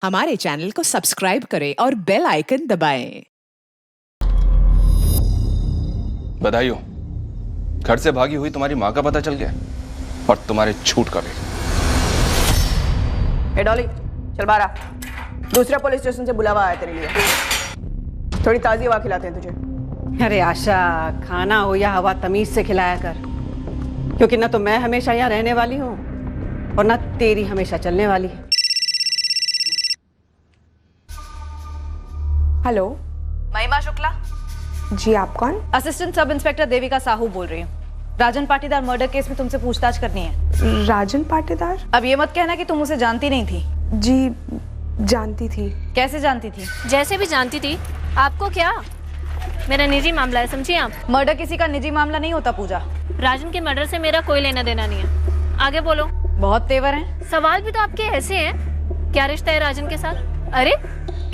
हमारे चैनल को सब्सक्राइब करें और बेल आइकन दबाएं। बधाई हो, घर से भागी हुई तुम्हारी माँ का पता चल गया और तुम्हारे झूठ का भी। ए डॉली, चल बाहर आ। दूसरा पुलिस स्टेशन से बुलावा आया तेरे लिए। थोड़ी ताज़ी हवा खिलाते हैं तुझे। अरे आशा, खाना हो या हवा तमीज से खिलाया कर, क्योंकि ना तो मैं हमेशा यहाँ रहने वाली हूँ और ना तेरी हमेशा चलने वाली है। हेलो, महिमा शुक्ला। जी आप कौन? Assistant sub inspector Devika Sahu बोल रही हूँ। राजन पाटीदार मर्डर केस में तुमसे पूछताछ करनी है। राजन पाटीदार? अब ये मत कहना कि तुम उसे जानती नहीं थी। जी जानती थी। कैसे जानती थी? जैसे भी जानती थी, आपको क्या? मेरा निजी मामला है, समझिए आप। मर्डर किसी का निजी मामला नहीं होता पूजा। राजन के मर्डर से मेरा कोई लेना देना नहीं है। आगे बोलो। बहुत तेवर हैं। सवाल भी तो आपके ऐसे हैं। क्या रिश्ता है राजन के साथ? अरे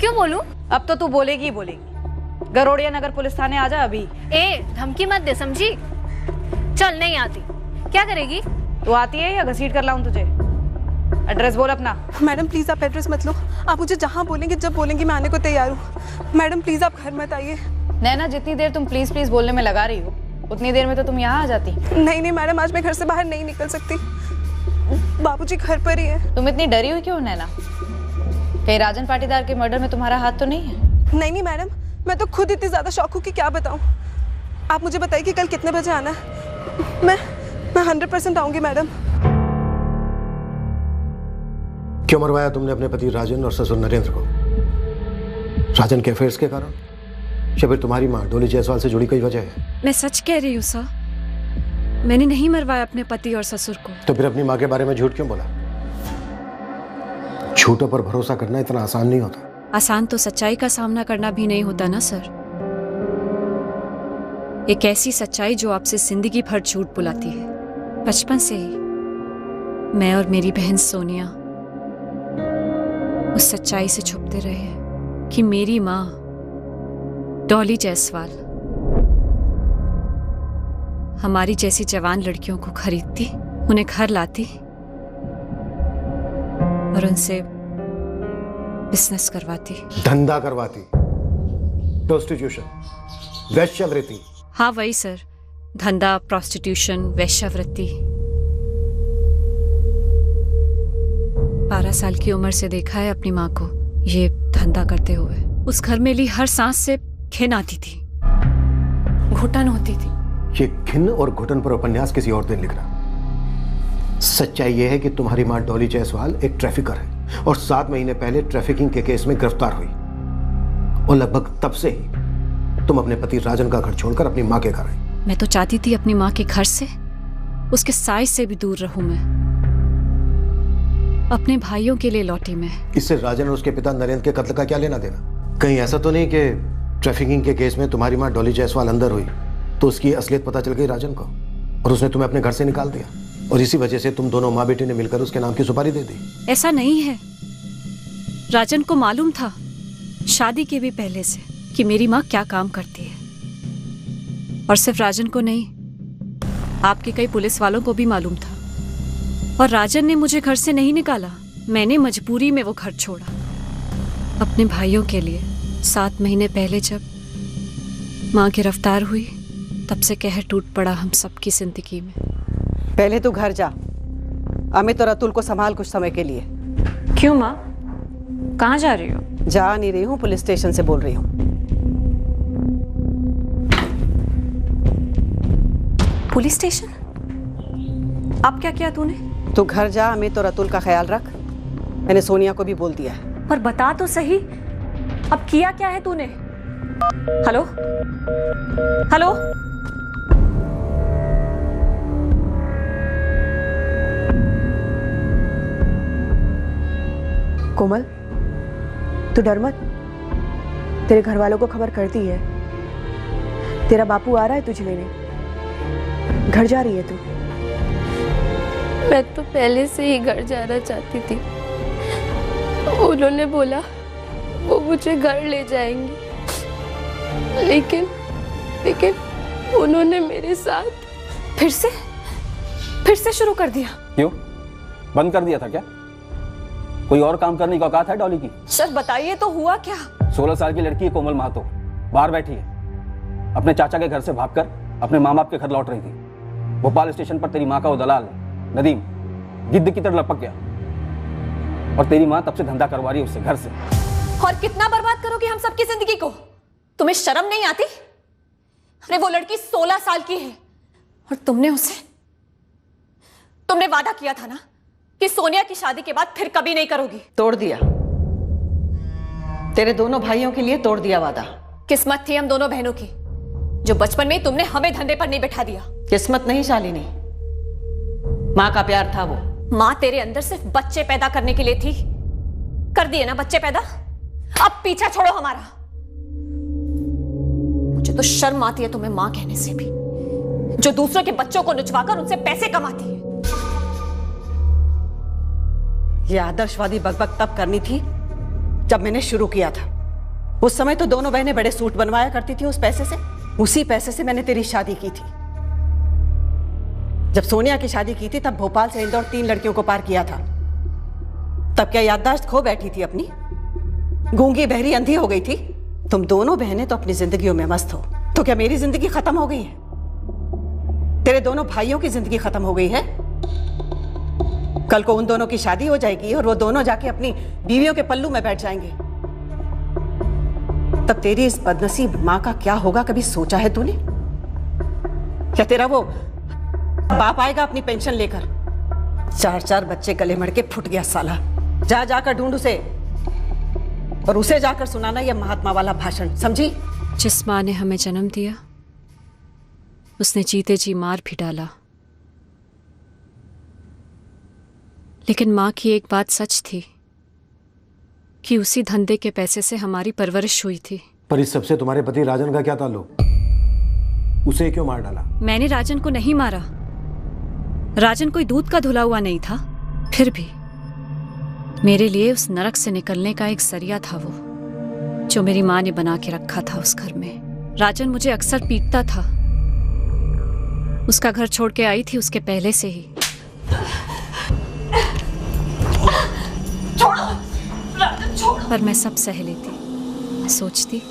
क्यों बोलूं? अब तो तू बोलेगी ही बोलेगी। गरोड़िया नगर पुलिस थाने आ जा अभी। ए, धमकी मत दे, समझी? चल, नहीं आती। क्या करेगी? तू आती है या घसीट कर लाऊं तुझे? एड्रेस बोल अपना। मैडम प्लीज आप एड्रेस मत लो। आप मुझे जहाँ बोलेंगे जब बोलेंगे मैं आने को तैयार हूँ। मैडम प्लीज आप घर मत आइए। नैना, जितनी देर तुम प्लीज प्लीज बोलने में लगा रही हो उतनी देर में तो तुम यहाँ आ जाती। नहीं मैडम, आज मैं घर से बाहर नहीं निकल सकती। बाबूजी घर पर ही है। तुम इतनी डरी हुई क्यों नैना? कहीं राजन पाटीदार के मर्डर में तुम्हारा हाथ तो नहीं है? नहीं मैडम, मैं तो खुद इतनी ज्यादा शौक हूँ कि क्या बताऊँ। आप मुझे बताइए कि कल कितने बजे आना है। मैं 100% आऊंगी मैडम। क्यों मरवाया तुमने अपने पति राजन और ससुर नरेंद्र को? राजन के अफेयर्स के कारण या फिर तुम्हारी माँ डोली जायसवाल से जुड़ी कोई वजह है? मैं सच कह रही हूँ सर, मैंने नहीं मरवाया अपने पति और ससुर को। तो फिर अपनी माँ के बारे में झूठ क्यों बोला? झूठों पर भरोसा करना इतना आसान नहीं होता। आसान तो सच्चाई का सामना करना भी नहीं होता ना सर। एक ऐसी सच्चाई जो आपसे जिंदगी भर झूठ बुलाती है। बचपन से ही मैं और मेरी बहन सोनिया उस सच्चाई से छुपते रहे कि मेरी माँ डॉली जायसवाल हमारी जैसी जवान लड़कियों को खरीदती, उन्हें घर लाती और उनसे बिजनेस करवाती, धंधा करवाती, प्रोस्टिट्यूशन, वेश्यावृत्ति। हाँ वही सर, धंधा, प्रोस्टिट्यूशन, वेश्यावृत्ति। 12 साल की उम्र से देखा है अपनी माँ को ये धंधा करते हुए। उस घर में ली हर सांस से घिन आती थी, घुटन होती थी। ये घिन और घुटन पर उपन्यास किसी और दिन लिखना। सच्चाई यह है कि तुम्हारी माँ डॉली जायसवाल एक ट्रैफिकर है और 7 महीने पहले ट्रैफिकिंग के केस में गिरफ्तार हुई और लगभग तब से ही तुम अपने पति राजन का घर छोड़कर अपनी माँ के घर आई। मैं तो चाहती थी अपनी माँ के घर से, उसके साय से भी दूर रहूं मैं। अपने भाइयों के लिए लौटी मैं। इससे राजन और उसके पिता नरेंद्र के कत्ल का क्या लेना देना? कहीं ऐसा तो नहीं कि ट्रैफिकिंग के केस में तुम्हारी माँ डॉली जायसवाल अंदर हुई तो उसकी असलियत पता चल गई राजन को और उसने तुम्हें अपने घर से निकाल दिया और इसी वजह से तुम दोनों माँ बेटी ने मिलकर उसके नाम की सुपारी दे दी? ऐसा नहीं है। राजन को मालूम था शादी के भी पहले से कि मेरी माँ क्या काम करती है, और सिर्फ राजन को नहीं, आपके कई पुलिस वालों को भी मालूम था। और राजन ने मुझे घर से नहीं निकाला, मैंने मजबूरी में वो घर छोड़ा अपने भाइयों के लिए। 7 महीने पहले जब माँ गिरफ्तार हुई तब से कहर टूट पड़ा हम सबकी जिंदगी में। पहले तू घर जा, अमित और अतुल को संभाल कुछ समय के लिए। क्यों माँ, कहाँ जा रही हो? जा नहीं रही हूँ, पुलिस स्टेशन से बोल रही हूँ। Police station? अब क्या किया तूने? तू घर जा, अमित और अतुल का ख्याल रख। मैंने सोनिया को भी बोल दिया है। पर बता तो सही, अब किया क्या है तूने? हेलो हेलो, कोमल तू डर मत, तेरे घर वालों को खबर कर दी है। तेरा बापू आ रहा है तुझे लेने। घर जा रही है तू? मैं तो पहले से ही घर जाना चाहती थी। उन्होंने बोला वो मुझे घर ले जाएंगी, लेकिन उन्होंने मेरे साथ फिर से शुरू कर दिया। क्यों? बंद कर दिया था क्या? कोई और काम करने की औकात है डॉली की? सर बताइए तो हुआ क्या? 16 साल की लड़की है कोमल महातो, बाहर बैठी है, अपने चाचा के घर से भागकर अपने माँ बाप के घर लौट रही थी। भोपाल स्टेशन पर तेरी माँ का वो दलाल नदीम गिद्ध की तरह लपक गया और तेरी माँ तब से धंधा करवा रही है उससे घर से। और कितना बर्बाद करोगे हम सबकी जिंदगी को? तुम्हें शर्म नहीं आती? अरे वो लड़की 16 साल की है और तुमने वादा किया था ना कि सोनिया की शादी के बाद फिर कभी नहीं करोगी। तोड़ दिया, तेरे दोनों भाइयों के लिए तोड़ दिया वादा। किस्मत थी हम दोनों बहनों की, जो बचपन में तुमने हमें धंधे पर नहीं बैठा दिया। किस्मत नहीं शालिनी, माँ का प्यार था वो। माँ तेरे अंदर सिर्फ बच्चे पैदा करने के लिए थी, कर दिए ना बच्चे पैदा, अब पीछा छोड़ो हमारा। मुझे तो शर्म आती है तुम्हें माँ कहने से भी, जो दूसरों के बच्चों को नुचवाकर उनसे पैसे कमाती है। ये आदर्शवादी बकबक तब करनी थी जब मैंने शुरू किया था। उस समय तो दोनों बहनें बड़े सूट बनवाया करती थी उस पैसे से। उसी पैसे से मैंने तेरी शादी की थी। जब सोनिया की शादी की थी तब भोपाल से इंदौर 3 लड़कियों को पार किया था। तब क्या याददाश्त खो बैठी थी अपनी? गूंगी बहरी अंधी हो गई थी? तुम दोनों बहनें तो अपनी जिंदगियों में मस्त हो, तो क्या मेरी जिंदगी खत्म हो गई है? तेरे दोनों भाइयों की जिंदगी खत्म हो गई है? कल को उन दोनों की शादी हो जाएगी और वो दोनों जाके अपनी बीवियों के पल्लू में बैठ जाएंगे, तब तेरी इस बदनसीब मां का क्या होगा? कभी सोचा है तूने? क्या तेरा वो बाप आएगा अपनी पेंशन लेकर? 4 बच्चे गले मड़ के फुट गया साला। जा जाकर ढूंढ उसे और उसे जाकर सुनाना यह महात्मा वाला भाषण, समझी? जिस माँ ने हमें जन्म दिया उसने जीते जी मार भी डाला, लेकिन माँ की एक बात सच थी कि उसी धंधे के पैसे से हमारी परवरिश हुई थी। पर इस सबसे तुम्हारे पति राजन का क्या ताल्लुक? उसे क्यों मार डाला? मैंने राजन को नहीं मारा। राजन कोई दूध का धुला हुआ नहीं था, फिर भी मेरे लिए उस नरक से निकलने का एक जरिया था वो, जो मेरी माँ ने बना के रखा था उस घर में। राजन मुझे अक्सर पीटता था। उसका घर छोड़ के आई थी उसके पहले से ही। पर मैं सब सह लेती, सोचती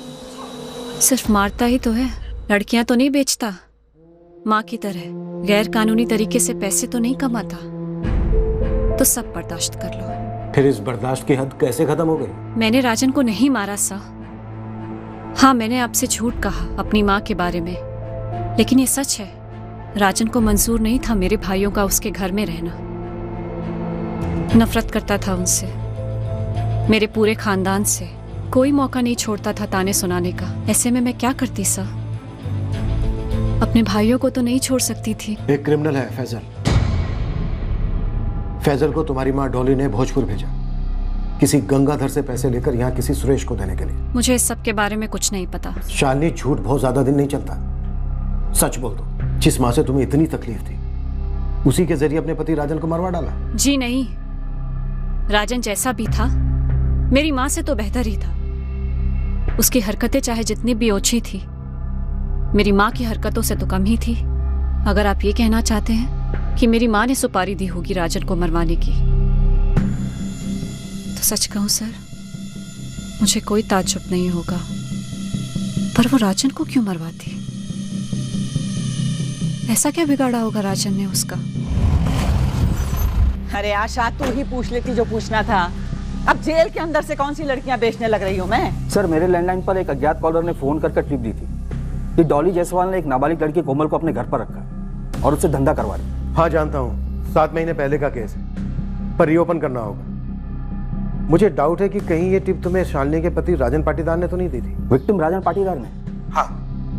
सिर्फ मारता ही तो है, लड़कियां तो नहीं बेचता। माँ की तरह गैर कानूनी तरीके से पैसे तो नहीं कमाता, तो सब बर्दाश्त कर लो। फिर इस बर्दाश्त की हद कैसे खत्म हो गई? मैंने राजन को नहीं मारा सा। हाँ, मैंने आपसे झूठ कहा अपनी माँ के बारे में, लेकिन ये सच है, राजन को मंजूर नहीं था मेरे भाइयों का उसके घर में रहना। नफरत करता था उनसे, मेरे पूरे खानदान से। कोई मौका नहीं छोड़ता था ताने सुनाने का। ऐसे में मैं क्या करती सा? अपने भाइयों को तो नहीं छोड़ सकती थी। एक क्रिमिनल है फैजल। फैजल को तुम्हारी माँ डॉली ने भोजपुर भेजा, किसी गंगाधर से पैसे लेकर यहाँ किसी सुरेश को देने के लिए। मुझे इस सब के बारे में कुछ नहीं पता। शालिनी, झूठ बहुत ज्यादा दिन नहीं चलता, सच बोल दो। जिस माँ से तुम्हें इतनी तकलीफ थी, उसी के जरिए अपने पति राजन को मरवा डाला? जी नहीं, राजन जैसा भी था मेरी माँ से तो बेहतर ही था। उसकी हरकतें चाहे जितनी भी ओछी थी, मेरी माँ की हरकतों से तो कम ही थी। अगर आप ये कहना चाहते हैं कि मेरी माँ ने सुपारी दी होगी राजन को मरवाने की, तो सच कहूं सर, मुझे कोई ताज्जुब नहीं होगा। पर वो राजन को क्यों मरवाती? ऐसा क्या बिगाड़ा होगा राजन ने उसका? अरे आशा, तू ही पूछ लेती जो पूछना था। अब जेल के अंदर से कौन सी लड़कियां बेचने लग रही हूँ मैं? सर, मेरे लैंडलाइन पर एक अज्ञात कॉलर ने फोन करके टिप दी थी कि डॉली जायसवाल ने एक नाबालिग लड़की कोमल को अपने घर पर रखा है और उससे धंधा करवा रही। हाँ जानता हूँ, 7 महीने पहले का केस है, पर रीओपन करना होगा। मुझे डाउट है कि कहीं ये टिप तुम्हें शालिनी के पति राजन पाटीदार ने तो नहीं दी थी? विक्टिम राजन पाटीदार ने? हाँ,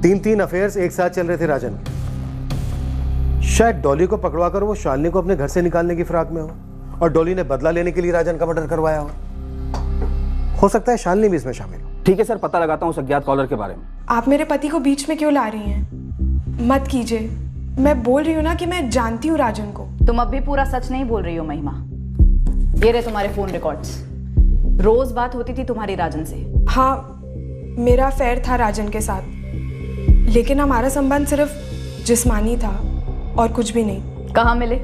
3 अफेयर्स एक साथ चल रहे थे राजन के। शायद डॉली को पकड़वाकर वो शालिनी को अपने घर से निकालने की फिराक में हो और डॉली ने बदला लेने के लिए राजन का मर्डर करवाया हो सकता है शालिनी भी इसमें शामिल हो। ठीक है सर, पता लगाता हूँ उस अज्ञात कॉलर के बारे में। आप मेरे पति को बीच में क्यों ला रही हैं? मत कीजिए, मैं बोल रही हूँ ना कि मैं जानती हूँ राजन को। तुम अब भी पूरा सच नहीं बोल रही हो महिमा। ये रहे तुम्हारे फोन रिकॉर्ड्स। रोज बात होती थी तुम्हारी राजन से। हाँ, मेरा अफेयर था राजन के साथ, लेकिन हमारा संबंध सिर्फ जिस्मानी था और कुछ भी नहीं। कहाँ मिले?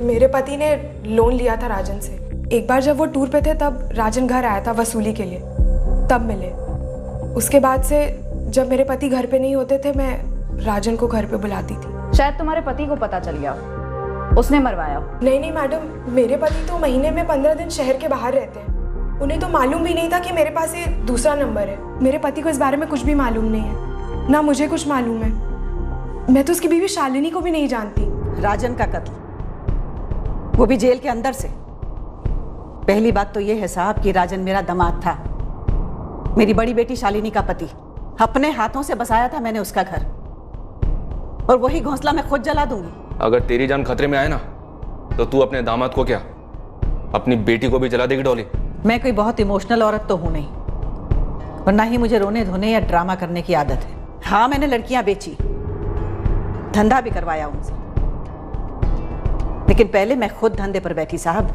मेरे पति ने लोन लिया था राजन से, एक बार जब वो टूर पे थे तब राजन घर आया था वसूली के लिए, तब मिले। उसके बाद से जब मेरे पति घर पे नहीं होते थे मैं राजन को घर पे बुलाती थी। शायद तुम्हारे पति को पता चल गया हो, उसने मरवाया हो। नहीं मैडम, मेरे पति तो महीने में 15 दिन शहर के बाहर रहते हैं। उन्हें तो मालूम भी नहीं था कि मेरे पास ये दूसरा नंबर है। मेरे पति को इस बारे में कुछ भी मालूम नहीं है, ना मुझे कुछ मालूम है। मैं तो उसकी बीवी शालिनी को भी नहीं जानती। राजन का कत्ल, वो भी जेल के अंदर से। पहली बात तो ये है साहब कि राजन मेरा दामाद था, मेरी बड़ी बेटी शालिनी का पति। अपने हाथों से बसाया था मैंने उसका घर, और वही घोंसला मैं खुद जला दूंगी। अगर तेरी जान खतरे में आए ना तो तू अपने दामाद को क्या, अपनी बेटी को भी जला देगी डॉली? मैं कोई बहुत इमोशनल औरत तो हूं नहीं, और ना ही मुझे रोने धोने या ड्रामा करने की आदत है। हाँ, मैंने लड़कियां बेची, धंधा भी करवाया उनसे, लेकिन पहले मैं खुद धंधे पर बैठी साहब,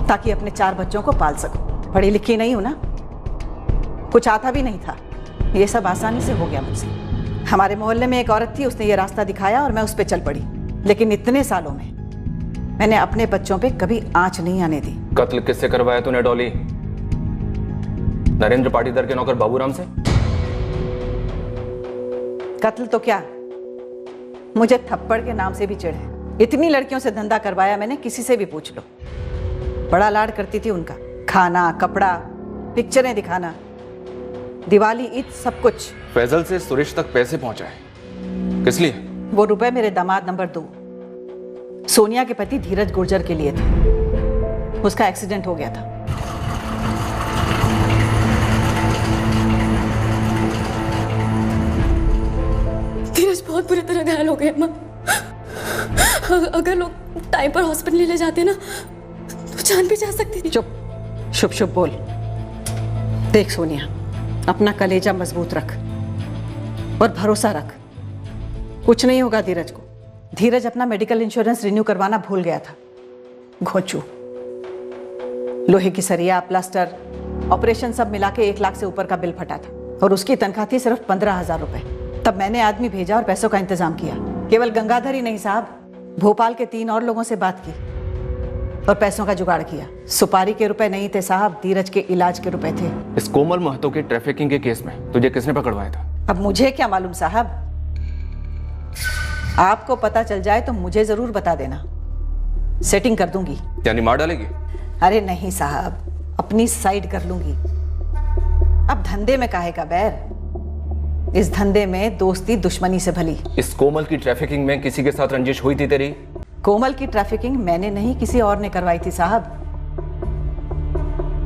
ताकि अपने 4 बच्चों को पाल सकूं। पढ़ी लिखी नहीं हूं ना, कुछ आता भी नहीं था, ये सब आसानी से हो गया मुझसे। हमारे मोहल्ले में एक औरत थी, उसने ये रास्ता दिखाया और मैं उस पर चल पड़ी। लेकिन इतने सालों में मैंने अपने बच्चों पे कभी आंच नहीं आने दी। कत्ल किससे करवाया तूने डॉली? नरेंद्र पाटीदार के नौकर बाबूराम से? कत्ल तो क्या, मुझे थप्पड़ के नाम से भी चिढ़ है। इतनी लड़कियों से धंधा करवाया मैंने, किसी से भी पूछ लो। बड़ा लाड करती थी उनका, खाना, कपड़ा, पिक्चरें दिखाना, दिवाली, ईद, सब कुछ। फैजल से सुरेश तक पैसे पहुंचाए, किस लिए? वो रुपए मेरे दामाद नंबर 2 सोनिया के पति धीरज गुर्जर के लिए थे। उसका एक्सीडेंट हो गया था। धीरज बहुत बुरी तरह घायल हो गए अम्मा। अगर लोग टाइम पर हॉस्पिटल ले जाते ना तो जान भी जा सकती थी। चुप, शुभ शुभ बोल। देख सोनिया, अपना कलेजा मजबूत रख और भरोसा रख, कुछ नहीं होगा धीरज को। धीरज अपना मेडिकल इंश्योरेंस रिन्यू करवाना भूल गया था। घोंचू, लोहे की सरिया, प्लास्टर, ऑपरेशन सब मिला के 1 लाख से ऊपर का बिल फटा था, और उसकी तनख्वाह थी सिर्फ 15,000 रुपए। तब मैंने आदमी भेजा और पैसों का इंतजाम किया। केवल गंगाधर ही नहीं साहब, भोपाल के 3 और लोगों से बात की और पैसों का जुगाड़ किया। सुपारी के रुपए नहीं थे साहब, धीरज के इलाज के रुपए थे। इस कोमल महतो के ट्रैफिकिंग के केस में तुझे किसने पकड़वाया था? अब मुझे क्या मालूम साहब, आपको पता चल जाए तो मुझे जरूर बता देना, सेटिंग कर दूंगी। यानी मार डालेगी? अरे नहीं साहब, अपनी साइड कर लूंगी। अब धंधे में काहे का बैर, इस धंधे में दोस्ती दुश्मनी से भली। इस कोमल की ट्रैफिकिंग में किसी के साथ रंजिश हुई थी तेरी? कोमल की ट्रैफिकिंग मैंने नहीं, किसी और ने करवाई थी साहब।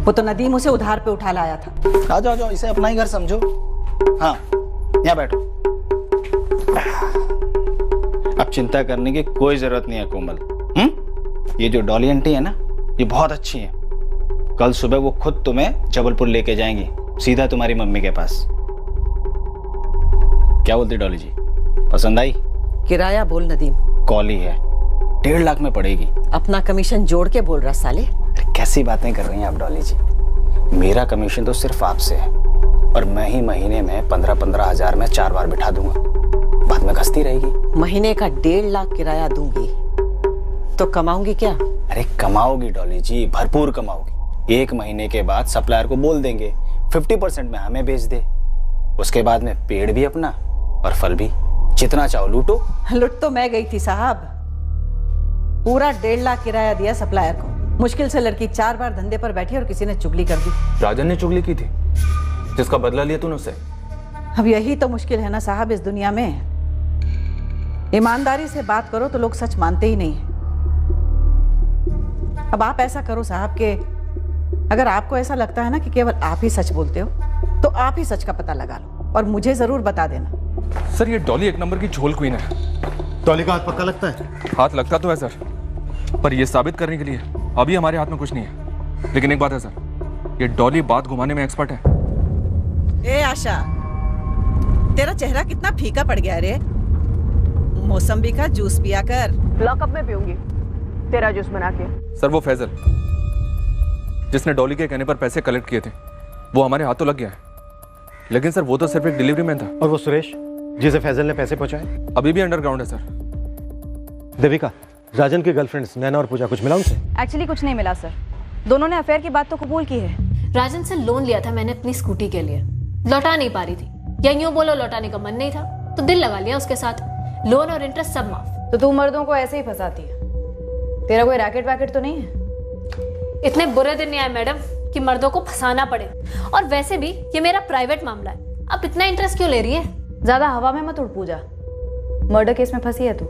वो तो नदीम उसे उधार पे उठा लाया था। आ जाओ, जाओ, इसे अपना ही घर समझो। हाँ, यहाँ बैठो। अब चिंता करने की कोई जरूरत नहीं है कोमल। ये जो डॉली आंटी है ना, ये बहुत अच्छी है। कल सुबह वो खुद तुम्हें जबलपुर लेके जाएंगी, सीधा तुम्हारी मम्मी के पास। क्या बोलती डॉली जी, पसंद आई? किराया बोल नदीम। कॉली है, 1.5 लाख में पड़ेगी। अपना कमीशन जोड़ के बोल रहा साले। कैसी बातें कर रही हैं आप डॉली जी? मेरा कमीशन तो सिर्फ आपसे है, और मैं ही महीने में 15-15 हजार में 4 बार बिठा दूंगा, बाद में घसती रहेगी। महीने का 1.5 लाख किराया दूंगी तो कमाऊंगी क्या? अरे कमाओगी डॉली जी, भरपूर कमाओगी। 1 महीने के बाद सप्लायर को बोल देंगे 50% में हमें बेच दे। उसके बाद में पेड़ भी अपना और फल भी, जितना चाहो लूटो। लुट तो मैं गई थी साहब, पूरा 1.5 लाख किराया दिया सप्लायर को। मुश्किल से लड़की 4 बार धंधे पर बैठी और किसी ने चुगली कर दी। राजन ने चुगली की थी, जिसका बदला लिया तूने उससे? अब यही तो मुश्किल है ना साहब इस दुनिया में। ईमानदारी से बात करो तो लोग सच मानते ही नहीं है। अब आप ऐसा करो साहब कि अगर आपको ऐसा लगता है ना कि केवल आप ही सच बोलते हो, तो आप ही सच का पता लगा लो और मुझे जरूर बता देना। सर, ये डॉली 1 नंबर की झोल क्वीन है। डॉली का हाथ पक्का लगता है? हाथ लगता तो है सर, पर ये साबित करने के लिए अभी हमारे हाथ में कुछ नहीं है। लेकिन एक बात है सर, ये डॉली बात घुमाने में एक्सपर्ट है। ए आशा, तेरा चेहरा कितना फीका पड़ गया रे। मौसम्बी का जूस पिया कर। लॉकअप में पीऊंगी तेरा जूस बना के। सर, वो फैजल जिसने डॉली के कहने पर पैसे कलेक्ट किए थे, वो हमारे हाथों लग गया है। लेकिन सर, वो तो सिर्फ एक डिलीवरी मैन था। और वो सुरेश जिसे फैजल ने पैसे पहुंचाए? अभी भी अंडरग्राउंड है सर। देविका, राजन की गर्लफ्रेंड्स नैना और पूजा, कुछ मिला उनसे? एक्चुअली कुछ नहीं मिला सर। दोनों ने अफेयर की बात तो कबूल की है। राजन से लोन लिया था मैंने अपनी स्कूटी के लिए, लौटा नहीं पा रही थी, या यूं बोलो लौटाने का मन नहीं था, तो दिल लगा लिया उसके साथ। लोन और इंटरेस्ट सब माफ। तो तू मर्दों को ऐसे ही फंसाती है? तेरा कोई रैकेट वैकेट तो नहीं है? इतने बुरे दिन नहीं आए मैडम कि मर्दों को फंसाना पड़े। और वैसे भी ये मेरा प्राइवेट मामला है, अब इतना इंटरेस्ट क्यों ले रही है? ज्यादा हवा में मत उड़ पूजा। मर्डर केस में फंसी है तू।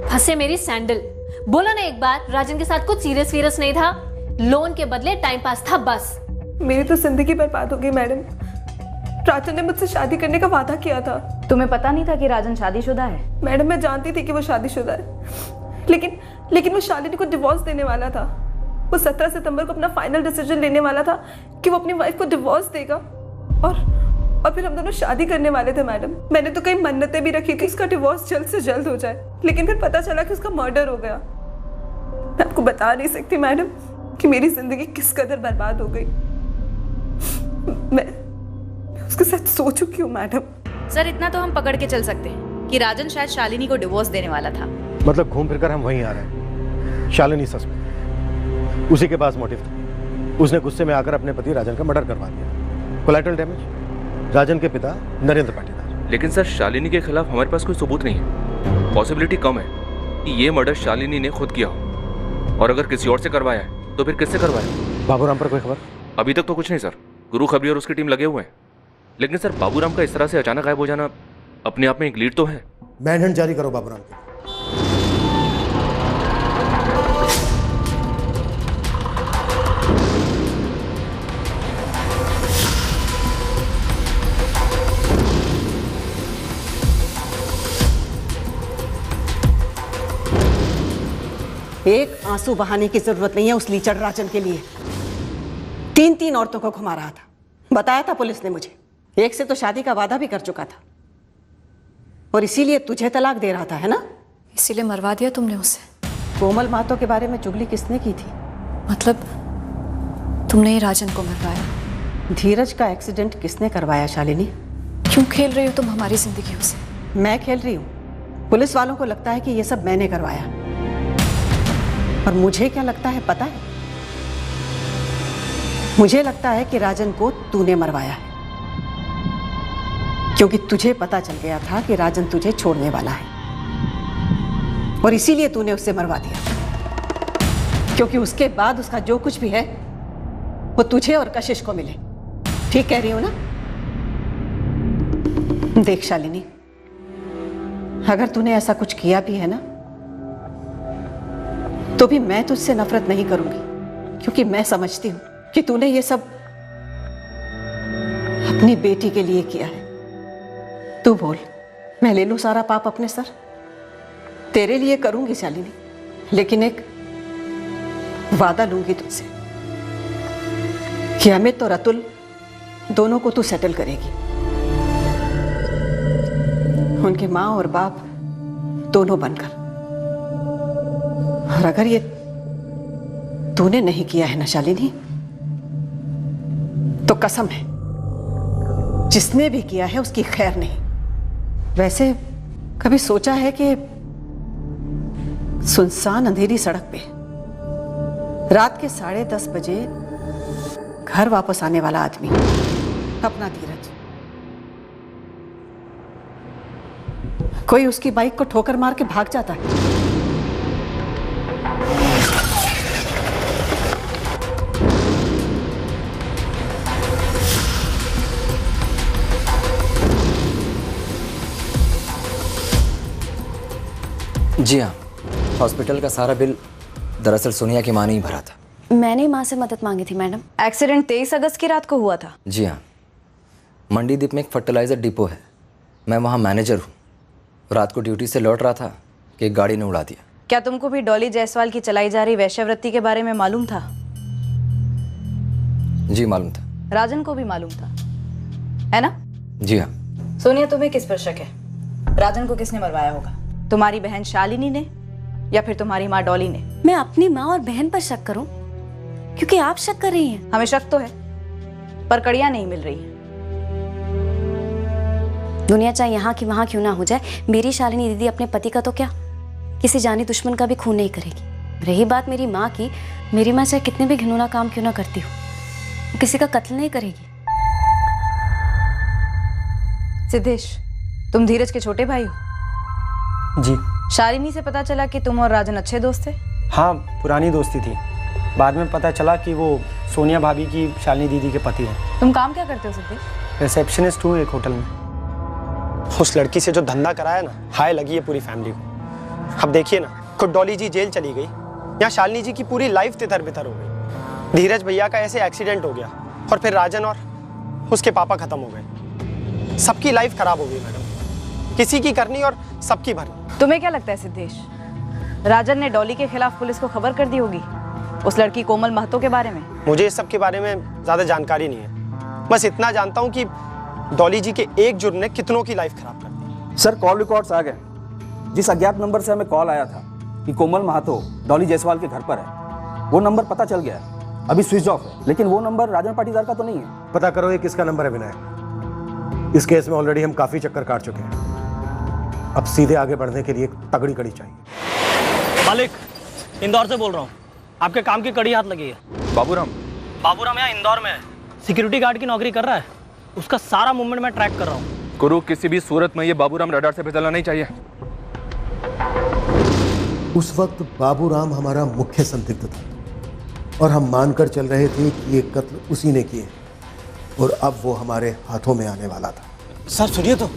फंसे मेरी सैंडल। बोला ना एक बार, राजन के साथ कुछ सीरियस नहीं था, लोन के बदले टाइम पास था बस। मेरी तो जिंदगी बर्बाद हो गई मैडम। राजन ने मुझसे शादी करने का वादा किया था। तुम्हें पता नहीं था कि राजन शादीशुदा है? मैडम मैं जानती थी कि वो शादीशुदा है, लेकिन वो शालिनी को डिवोर्स देने वाला था। वो 17 सितंबर को अपना फाइनल डिसीजन लेने वाला था कि वो अपनी वाइफ को डिवोर्स देगा और फिर हम दोनों शादी करने वाले थे मैडम। मैंने तो कई मन्नतें भी रखी थी उसका डिवोर्स जल्द से जल्द हो जाए, लेकिन फिर पता चला कि उसका मर्डर हो गया। मैं आपको बता नहीं सकती मैडम कि मेरी जिंदगी किस कदर बर्बाद हो गई। मैं उसके साथ सो चुकी हूँ मैडम। सर इतना तो हम पकड़ के चल सकते हैं कि राजन शायद शालिनी को डिवोर्स देने वाला था। मतलब घूम फिर कर हम वहीं आ रहे हैं। शालिनी सस्पेक्ट, उसी के पास मोटिव था। उसने गुस्से में आकर अपने पति राजन का मर्डर करवा दिया। कोलैटरल डैमेज, राजन के पिता नरेंद्र पाटीदार। लेकिन सर शालिनी के खिलाफ हमारे पास कोई सबूत नहीं है। पॉसिबिलिटी कम है कि ये मर्डर शालिनी ने खुद किया हो, और अगर किसी और से करवाया है तो फिर किससे करवाया? बाबूराम पर कोई खबर? अभी तक तो कुछ नहीं सर। गुरु खबरी और उसकी टीम लगे हुए हैं, लेकिन सर बाबूराम का इस तरह से अचानक गायब हो जाना अपने आप में एक लीड तो है। मैनहंट जारी करो बाबूराम के। एक आंसू बहाने की जरूरत नहीं है उस लीचड़ राजन के लिए। 3 औरतों को घुमा रहा था, बताया था पुलिस ने मुझे। एक से तो शादी का वादा भी कर चुका था, और इसीलिए तुझे तलाक दे रहा था, है ना? इसीलिए मरवा दिया तुमने उसे? कोमल महतो के बारे में चुगली किसने की थी? मतलब तुमने ही राजन को मरवाया? धीरज का एक्सीडेंट किसने करवाया शालिनी? क्यों खेल रही हो तुम हमारी जिंदगियों से? मैं खेल रही हूँ? पुलिस वालों को लगता है कि ये सब मैंने करवाया, और मुझे क्या लगता है पता है? मुझे लगता है कि राजन को तूने मरवाया है, क्योंकि तुझे पता चल गया था कि राजन तुझे छोड़ने वाला है, और इसीलिए तूने उससे मरवा दिया, क्योंकि उसके बाद उसका जो कुछ भी है वो तुझे और कशिश को मिले। ठीक कह रही हो ना? देख शालिनी, अगर तूने ऐसा कुछ किया भी है ना, तो भी मैं तुझसे नफरत नहीं करूंगी, क्योंकि मैं समझती हूं कि तूने ये सब अपनी बेटी के लिए किया है। तू बोल, मैं ले लूं सारा पाप अपने सर? तेरे लिए करूंगी शालिनी, लेकिन एक वादा लूंगी तुझसे कि अमित और अतुल दोनों को तू सेटल करेगी। उनके माँ और बाप दोनों बनकर। और अगर ये तूने नहीं किया है ना शालिनी, तो कसम है जिसने भी किया है उसकी खैर नहीं। वैसे कभी सोचा है कि सुनसान अंधेरी सड़क पे रात के 10:30 बजे घर वापस आने वाला आदमी, अपना धीरज, कोई उसकी बाइक को ठोकर मार के भाग जाता है? जी हाँ, हॉस्पिटल का सारा बिल दरअसल सोनिया की माँ ने ही भरा था। मैंने माँ से मदद मांगी थी मैडम। एक्सीडेंट 23 अगस्त की रात को हुआ था? जी हाँ, मंडीदीप में एक फर्टिलाइजर डिपो है, मैं वहाँ मैनेजर हूँ। रात को ड्यूटी से लौट रहा था कि एक गाड़ी ने उड़ा दिया। क्या तुमको भी डॉली जायसवाल की चलाई जा रही वैश्यवृत्ति के बारे में मालूम था? जी मालूम था। राजन को भी मालूम था, है ना? जी हाँ। सोनिया, तुम्हें किस पर शक है? राजन को किसने मरवाया होगा? तुम्हारी बहन शालिनी ने या फिर तुम्हारी माँ डॉली ने? मैं अपनी माँ और बहन पर शक करूं क्योंकि आप शक कर रही हैं। हमें शक तो है, पर कड़ियां नहीं मिल रही हैं। दुनिया चाहे यहाँ की वहां क्यों ना हो जाए, मेरी शालिनी दीदी अपने पति का तो क्या, किसी जानी दुश्मन का भी खून नहीं करेगी। रही बात मेरी माँ की, मेरी माँ चाहे कितने भी घिनौना काम क्यों ना करती हो, वो किसी का कत्ल नहीं करेगी। सिद्धेश, तुम धीरज के छोटे भाई हो? जी। शालिनी से पता चला कि तुम और राजन अच्छे दोस्त थे? हाँ, पुरानी दोस्ती थी। बाद में पता चला कि वो सोनिया भाभी की शालिनी दीदी के पति हैं। तुम काम क्या करते हो सिद्धेश? रिसेप्शनिस्ट हूँ एक होटल में। उस लड़की से जो धंधा कराया ना, हाय लगी है पूरी फैमिली को। अब देखिए ना, खुद डॉली जी जेल चली गई, यहाँ शालिनी जी की पूरी लाइफ तितर बितर हो गई। धीरज भैया का ऐसे एक्सीडेंट हो गया और फिर राजन और उसके पापा खत्म हो गए। सबकी लाइफ खराब हो गई मैडम, किसी की करनी और सबकी भरनी। तुम्हें क्या लगता है सिद्धेश, राजन ने डॉली के खिलाफ पुलिस को खबर कर दी होगी उस लड़की कोमल महतो के बारे में? मुझे इस सब के बारे में ज्यादा जानकारी नहीं है, बस इतना जानता हूँ कि डॉली जी के एक जुर्म ने कितनों की लाइफ खराब कर दी। सर, कॉल रिकॉर्ड्स आ गए। जिस अज्ञात नंबर से हमें कॉल आया था कि कोमल महतो डॉली जायसवाल के घर पर है, वो नंबर पता चल गया है, अभी स्विच ऑफ है, लेकिन वो नंबर राजन पाटीदार का तो नहीं है। पता करो ये किसका नंबर है विनायक। इस केस में ऑलरेडी हम काफी चक्कर काट चुके हैं, अब सीधे आगे बढ़ने के लिए एक तगड़ी कड़ी चाहिए। मालिक, इंदौर से बोल रहा हूँ, आपके काम की कड़ी हाथ लगी है। बाबूराम यहाँ इंदौर में है, सिक्योरिटी गार्ड की नौकरी कर रहा है, उसका सारा मूवमेंट मैं ट्रैक कर रहा हूँ। गुरु, किसी भी सूरत में ये बाबूराम रडार से फिसलना नहीं चाहिए। उस वक्त बाबूराम हमारा मुख्य संदिग्ध था और हम मानकर चल रहे थे कि ये कत्ल उसी ने किए और अब वो हमारे हाथों में आने वाला था। सर सुनिए तो,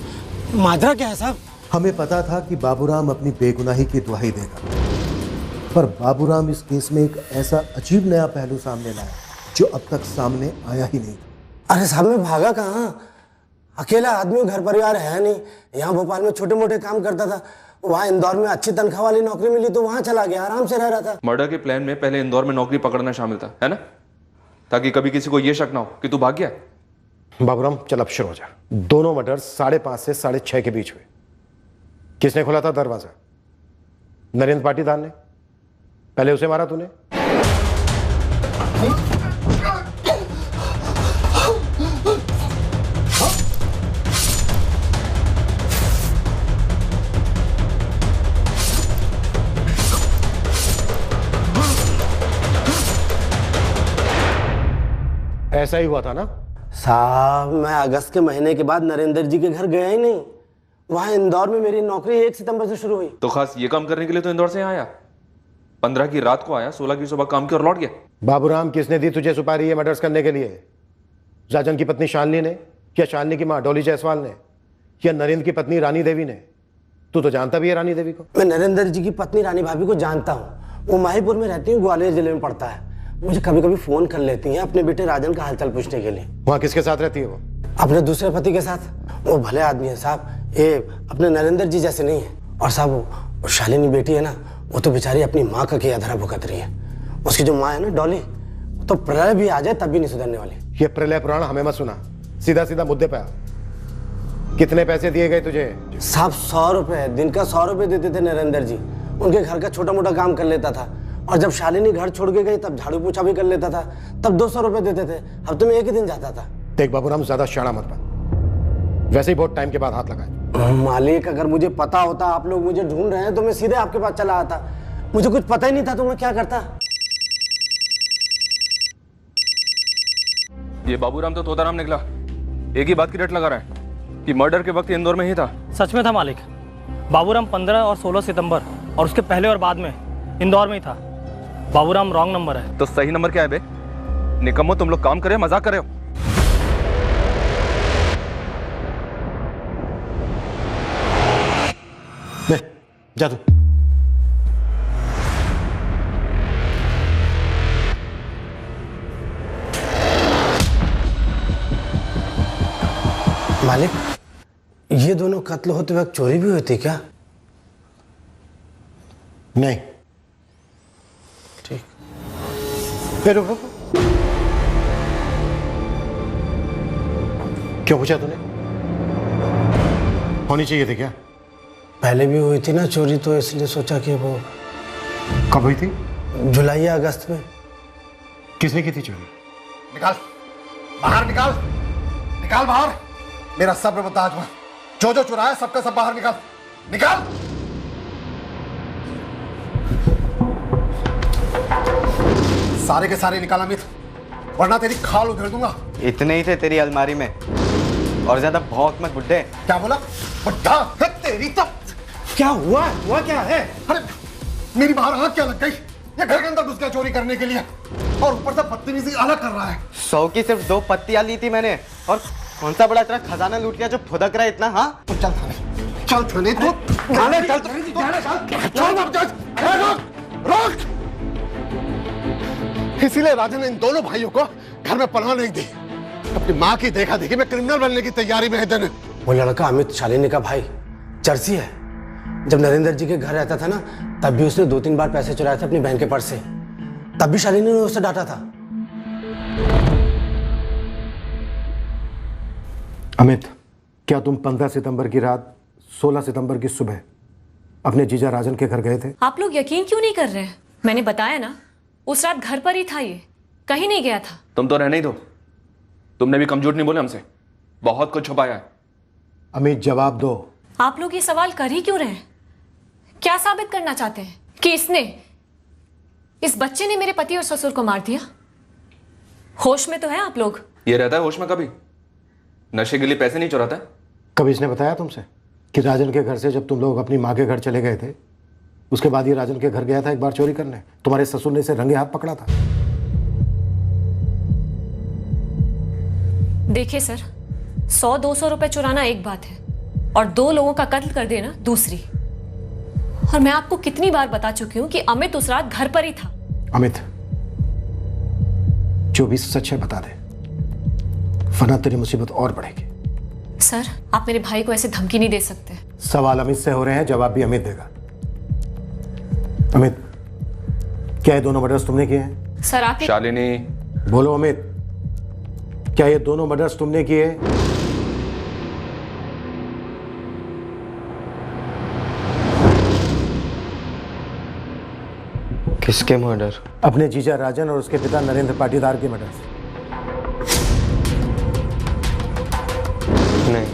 माजरा क्या है साहब? हमें पता था कि बाबूराम अपनी बेगुनाही की दुहाई देगा, पर बाबूराम इस केस में एक ऐसा अजीब नया पहलू सामने लाया जो अब तक सामने आया ही नहीं था। अरे साहब, मैं भागा कहाँ? अकेला आदमी, घर परिवार है नहीं। यहाँ भोपाल में छोटे मोटे काम करता था, वहाँ इंदौर में अच्छी तनख्वाह वाली नौकरी मिली तो वहाँ चला गया, आराम से रह रहा था। मर्डर के प्लान में पहले इंदौर में नौकरी पकड़ना शामिल था, है ना, ताकि कभी किसी को यह शक ना हो कि तू भाग गया। बाबूराम, चल अब शुरू हो जा। दोनों मर्डर 5:30 से 6:30 के बीच हुए। किसने खोला था दरवाजा? नरेंद्र पाटीदार ने। पहले उसे मारा तूने? ऐसा ही हुआ था ना साहब? मैं अगस्त के महीने के बाद नरेंद्र जी के घर गया ही नहीं। वहां इंदौर में मेरी नौकरी 1 सितंबर से शुरू हुई। तो खास ये काम करने के लिए तो इंदौर से आया? 15 की रात को आया, 16 की सुबह काम किया और लौट गया। बाबूराम, किसने दी तुझे सुपारी ये मर्डर्स करने के लिए? राजन की पत्नी शालिनी ने, या शालिनी की माँ डॉली जायसवाल ने, या नरेंद्र की पत्नी रानी देवी ने? तू तो जानता भी है रानी देवी को। मैं नरेंद्र जी की पत्नी रानी भाभी को जानता हूँ, वो माहीपुर में रहती है, ग्वालियर जिले में पड़ता है। मुझे कभी कभी फोन कर लेती हैं अपने बेटे राजन का हालचाल पूछने के लिए। वहाँ किसके साथ रहती है वो? अपने दूसरे पति के साथ। वो भले आदमी है साहब, ये अपने नरेंद्र जी जैसे नहीं है। और साहब, वो शालिनी बेटी है ना, वो तो बेचारी अपनी माँ का किया धरा भुगत रही है। उसकी जो माँ है ना डॉली, तो प्रलय भी आ जाए तब भी नहीं सुधरने वाली। ये प्रलय पुराण हमें मत सुना, सीधा सीधा मुद्दे पे आ। कितने पैसे दिए गए तुझे? साहब 100 रुपए, दिन का 100 रुपए देते थे नरेंद्र जी। उनके घर का छोटा मोटा काम कर लेता था, और जब शालिनी घर छोड़ के गई तब झाड़ू पोछा भी कर लेता था, तब 200 रुपए देते थे। हफ्ते में एक ही दिन जाता था। देख बाबूराम, ज्यादा शाना मत बन, वैसे ही बहुत टाइम के बाद हाथ लगाए। मालिक, अगर मुझे पता होता आप लोग मुझे ढूंढ रहे हैं तो मैं सीधे आपके पास चला आता। मुझे कुछ पता ही नहीं था तो मैं क्या करता। ये बाबूराम तो तोताराम निकला। एक ही बात की रट लगा रहा है कि मर्डर के वक्त इंदौर में ही था। सच में था मालिक। बाबूराम 15 और 16 सितंबर और उसके पहले और बाद में इंदौर में ही था। बाबूराम रॉन्ग नंबर है। तो सही नंबर क्या है बे? निकम्मो, तुम लोग काम करे, मजाक कर रहे हो? जा तू। मालिक, ये दोनों कत्ल होते वक्त चोरी भी हुई थी क्या? नहीं। ठीक। फिर क्यों पूछा तूने? होनी चाहिए थी क्या? पहले भी हुई थी ना चोरी, तो इसलिए सोचा कि वो। कब हुई थी? जुलाई या अगस्त में। किसने की थी चोरी? निकाल बाहर, निकाल निकाल बाहर। मेरा सब्र बता, जो जो चुराया सबका सब बाहर निकाल, निकाल। सारे के सारे निकाल अमित, वरना तेरी खाल उधेड़ दूंगा। इतने ही थे तेरी अलमारी में, और ज्यादा भौंक मत बुड्ढे। क्या बोला? बुड्ढा है तेरी तब। क्या हुआ? हुआ क्या है? अरे मेरी बाहर आग क्या लग गई? ये घर के अंदर घुस गया चोरी करने के लिए, और ऊपर से बदतमीजी अलग कर रहा है। 100 की सिर्फ 2 पत्तियां ली थी मैंने, और कौन सा बड़ा इतना खजाना लूट लिया जो फुदक रहा है इतना? हाँ तो चल थाने, चल थाने तू, थाने चल, चल रोक। इसीलिए राजन ने इन दोनों भाइयों को घर में पनाह नहीं दी। अपनी माँ की देखा देखी में क्रिमिनल बनने की तैयारी में है दिन। वो लड़का अमित शालिनी का भाई चर्सी है। जब नरेंद्र जी के घर रहता था ना, तब भी उसने 2-3 बार पैसे चुराए थे अपनी बहन के पर्स से। तब भी शालिनी ने उसे डांटा था। अमित, क्या तुम 15 सितंबर की रात 16 सितंबर की सुबह अपने जीजा राजन के घर गए थे? आप लोग यकीन क्यों नहीं कर रहे हैं? मैंने बताया ना, उस रात घर पर ही था, ये कहीं नहीं गया था। तुम तो रहने ही दो, तुमने भी कम झूठ नहीं बोले हमसे, बहुत कुछ छुपाया है। अमित जवाब दो। आप लोग ये सवाल कर ही क्यों रहे हैं? क्या साबित करना चाहते हैं कि इस बच्चे ने मेरे पति और ससुर को मार दिया? होश में तो है आप लोग? ये रहता है होश में कभी? नशे के लिए पैसे नहीं चुराता है? कभी इसने बताया तुमसे कि राजन के घर से जब तुम लोग अपनी माँ के घर चले गए थे, उसके बाद ये राजन के घर गया था एक बार चोरी करने? तुम्हारे ससुर ने इसे रंगे हाथ पकड़ा था। देखिए सर, 100-200 रुपए चुराना एक बात है, और 2 लोगों का कत्ल कर देना दूसरी। और मैं आपको कितनी बार बता चुकी हूं कि अमित उस रात घर पर ही था। अमित, जो भी सच है बता दे, वरना तेरी मुसीबत और बढ़ेगी। सर, आप मेरे भाई को ऐसे धमकी नहीं दे सकते। सवाल अमित से हो रहे हैं, जवाब भी अमित देगा। अमित, क्या ये दोनों मर्डर्स तुमने किए हैं? सर आप शालिनी, बोलो अमित, क्या ये दोनों मर्डर्स तुमने किए? किसके मर्डर? अपने जीजा राजन और उसके पिता नरेंद्र पाटीदार के मर्डर। नहीं।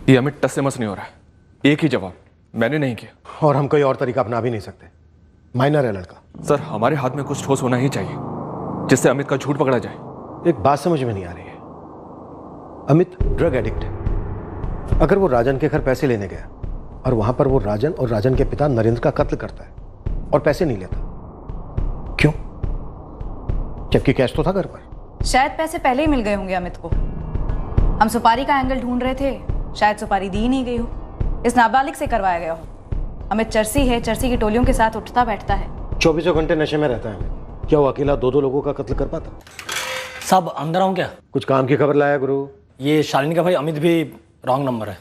ये अमित टस से मस नहीं हो रहा है। एक ही जवाब, मैंने नहीं किया। और हम कोई और तरीका अपना भी नहीं सकते, माइनर है लड़का। सर, हमारे हाथ में कुछ ठोस होना ही चाहिए जिससे अमित का झूठ पकड़ा जाए। एक बात समझ में नहीं आ रही है, अमित ड्रग एडिक्ट है। अगर वो राजन के घर पैसे लेने गया और वहां पर वो राजन और राजन के पिता नरेंद्र का कत्ल करता है और पैसे नहीं लेता, क्यों? जबकि कैश तो था घर पर। शायद पैसे पहले ही मिल गए होंगे अमित को। हम सुपारी का एंगल ढूंढ रहे थे, शायद सुपारी दी ही नहीं गई हो, इस नाबालिग से करवाया गया हो। अमित चर्सी है, चर्सी की टोलियों के साथ उठता बैठता है, 24 घंटे नशे में रहता है। क्या वो अकेला 2-2 लोगों का कत्ल कर पाता? साहब अंदर आऊं क्या? कुछ काम की खबर लाया गुरु। ये शालिनी का भाई अमित भी रॉन्ग नंबर है।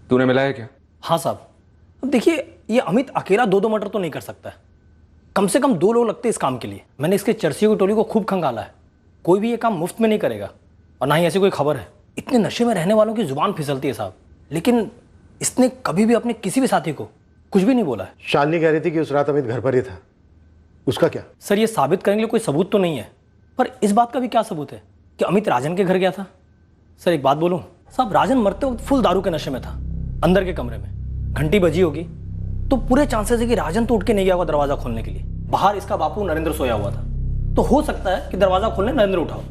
तूने मिलाया क्या? हाँ साहब। अब देखिए, ये अमित अकेला 2-2 मर्डर तो नहीं कर सकता है, कम से कम 2 लोग लगते हैं इस काम के लिए। मैंने इसके चर्सी की टोली को खूब खंगाला है, कोई भी ये काम मुफ्त में नहीं करेगा, और ना ही ऐसी कोई खबर है। इतने नशे में रहने वालों की जुबान फिसलती है साहब, लेकिन इसने कभी भी अपने किसी भी साथी को कुछ भी नहीं बोला है। शालिनी कह रही थी कि उस रात अमित घर पर ही था, उसका क्या? सर, ये साबित करने के लिए कोई सबूत तो नहीं है, पर इस बात का भी क्या सबूत है कि अमित राजन के घर गया था? सर एक बात बोलूं साहब, राजन मरते वक्त फुल दारू के नशे में था, अंदर के कमरे में घंटी बजी होगी तो पूरे चांसेस है कि राजन तो उठ के नहीं गया होगा दरवाजा खोलने के लिए। बाहर इसका बापू नरेंद्र सोया हुआ था, तो हो सकता है कि दरवाजा खोलने नरेंद्र उठा हो।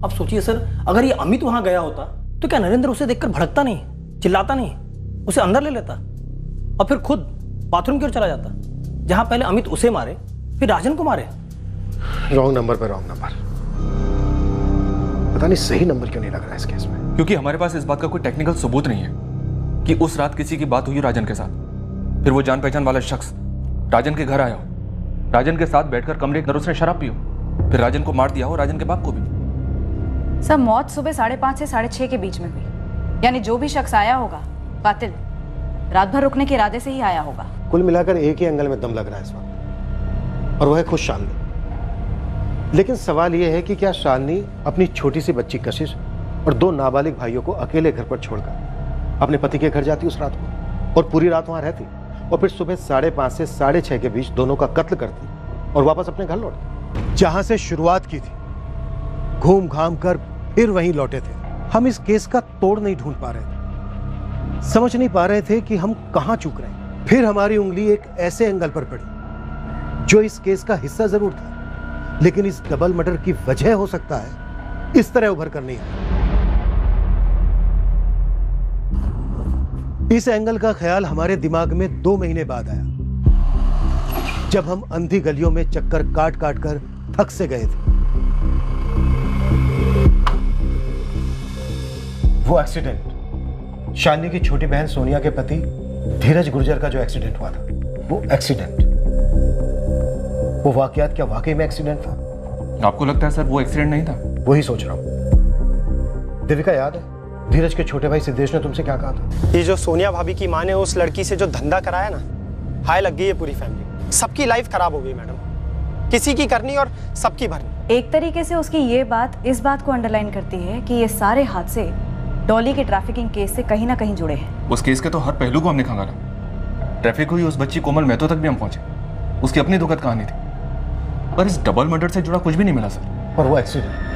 अब सोचिए सर, अगर ये अमित वहां गया होता तो क्या नरेंद्र उसे देखकर भड़कता नहीं, चिल्लाता नहीं, उसे अंदर ले लेता और फिर खुद बाथरूम की ओर चला जाता, जहां पहले अमित उसे मारे फिर राजन को मारे? रॉन्ग नंबर पे रॉन्ग नंबर। पता नहीं सही नंबर क्यों नहीं लग रहा है इस केस में। क्योंकि हमारे पास इस बात का कोई टेक्निकल सबूत नहीं है कि उस रात किसी की बात हुई राजन के साथ, फिर वो जान पहचान वाला शख्स राजन के घर आया हो, राजन के साथ बैठकर कमरे के अंदर उसने शराब पी हो, फिर राजन को मार दिया हो, राजन के बाप को भी। सर मौत सुबह 5:30 से 6:30 के बीच में हुई, यानी जो भी शख्स आया होगा कातिल रात भर रुकने के इरादे से ही आया होगा। कुल मिलाकर एक ही एंगल में दम लग रहा है इस वक्त, और वह है खुद शालिनी। लेकिन सवाल यह है कि क्या शालिनी अपनी छोटी सी बच्ची कशिश और 2 नाबालिग भाइयों को अकेले घर पर छोड़कर अपने पति के घर जाती उस रात को? और पूरी रात वहां रहती और फिर सुबह 5:30 से 6:30 के बीच दोनों का कत्ल करती और वापस अपने घर लौटती। जहां से शुरुआत की थी, घूम घाम कर फिर वहीं लौटे थे। हम इस केस का तोड़ नहीं ढूंढ पा रहे थे, समझ नहीं पा रहे थे कि हम कहां चूक रहे हैं। फिर हमारी उंगली एक ऐसे एंगल पर पड़ी जो इस केस का हिस्सा जरूर था, लेकिन इस डबल मर्डर की वजह हो सकता है, इस तरह उभर कर नहीं आया। इस एंगल का ख्याल हमारे दिमाग में 2 महीने बाद आया, जब हम अंधी गलियों में चक्कर काट काट कर थक से गए थे। वो एक्सीडेंट, शालिनी की छोटी बहन सोनिया के पति धीरज गुर्जर का जो एक्सीडेंट हुआ था, वो एक्सीडेंट, वो वाकयात क्या वाकई में एक्सीडेंट था? आपको लगता है सर वो एक्सीडेंट नहीं था? वही सोच रहा हूं। देविका, याद है धीरज के छोटे भाई सिद्धेश ने तुमसे क्या कहा था? ये जो सोनिया भाभी की माँ ने उस लड़की से जो धंधा कराया ना, हाय लग गई है पूरी फैमिली। सबकी लाइफ खराब हो गई मैडम, किसी की करनी और सबकी भरनी। एक तरीके से उसकी ये बात इस बात को अंडरलाइन करती है कि ये सारे हादसे डॉली के ट्रैफिकिंग केस से कहीं ना कहीं जुड़े हैं। उस केस के तो हर पहलू को हमने खंगाला। ट्रैफिक हुई उस बच्ची कोमल महतो तक भी हम पहुंचे, उसकी अपनी दुखद कहानी थी, पर इस डबल मर्डर से जुड़ा कुछ भी नहीं मिला सर। और वो एक्सीडेंट